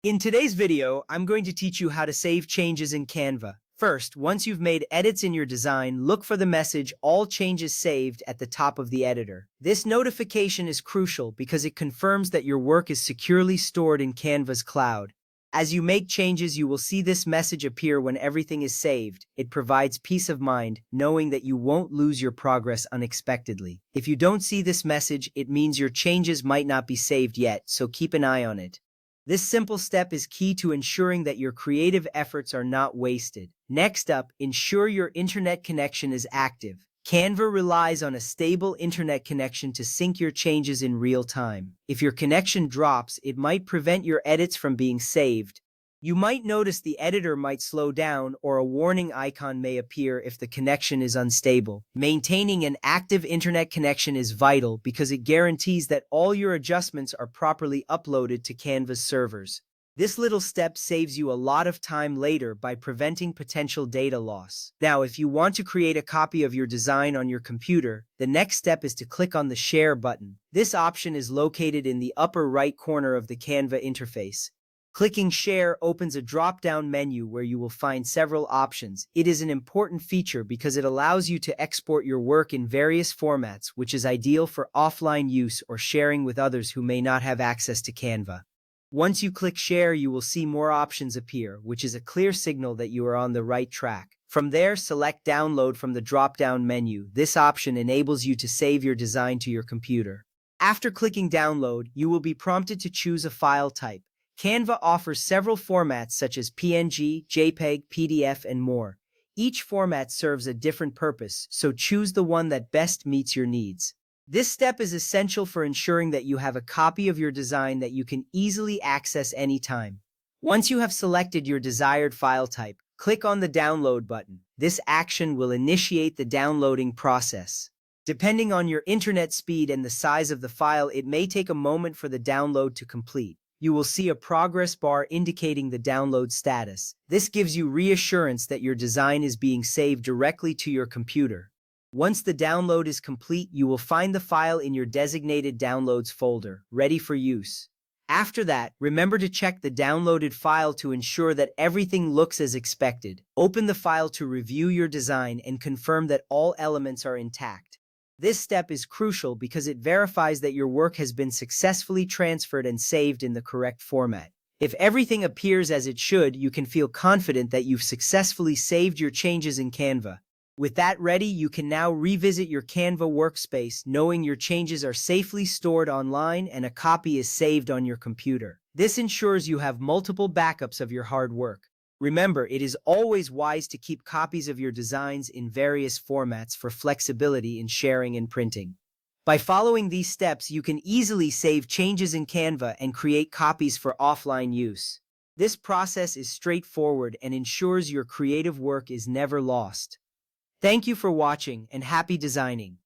In today's video, I'm going to teach you how to save changes in Canva. First, once you've made edits in your design, look for the message "All changes saved" at the top of the editor. This notification is crucial because it confirms that your work is securely stored in Canva's cloud. As you make changes, you will see this message appear when everything is saved. It provides peace of mind, knowing that you won't lose your progress unexpectedly. If you don't see this message, it means your changes might not be saved yet, so keep an eye on it. This simple step is key to ensuring that your creative efforts are not wasted. Next up, ensure your internet connection is active. Canva relies on a stable internet connection to sync your changes in real time. If your connection drops, it might prevent your edits from being saved. You might notice the editor might slow down or a warning icon may appear if the connection is unstable. Maintaining an active internet connection is vital because it guarantees that all your adjustments are properly uploaded to Canva's servers. This little step saves you a lot of time later by preventing potential data loss. Now, if you want to create a copy of your design on your computer, the next step is to click on the Share button. This option is located in the upper right corner of the Canva interface. Clicking Share opens a drop-down menu where you will find several options. It is an important feature because it allows you to export your work in various formats, which is ideal for offline use or sharing with others who may not have access to Canva. Once you click Share, you will see more options appear, which is a clear signal that you are on the right track. From there, select Download from the drop-down menu. This option enables you to save your design to your computer. After clicking Download, you will be prompted to choose a file type. Canva offers several formats such as PNG, JPEG, PDF, and more. Each format serves a different purpose, so choose the one that best meets your needs. This step is essential for ensuring that you have a copy of your design that you can easily access anytime. Once you have selected your desired file type, click on the Download button. This action will initiate the downloading process. Depending on your internet speed and the size of the file, it may take a moment for the download to complete. You will see a progress bar indicating the download status. This gives you reassurance that your design is being saved directly to your computer. Once the download is complete, you will find the file in your designated Downloads folder, ready for use. After that, remember to check the downloaded file to ensure that everything looks as expected. Open the file to review your design and confirm that all elements are intact. This step is crucial because it verifies that your work has been successfully transferred and saved in the correct format. If everything appears as it should, you can feel confident that you've successfully saved your changes in Canva. With that ready, you can now revisit your Canva workspace, knowing your changes are safely stored online and a copy is saved on your computer. This ensures you have multiple backups of your hard work. Remember, it is always wise to keep copies of your designs in various formats for flexibility in sharing and printing. By following these steps, you can easily save changes in Canva and create copies for offline use. This process is straightforward and ensures your creative work is never lost. Thank you for watching and happy designing.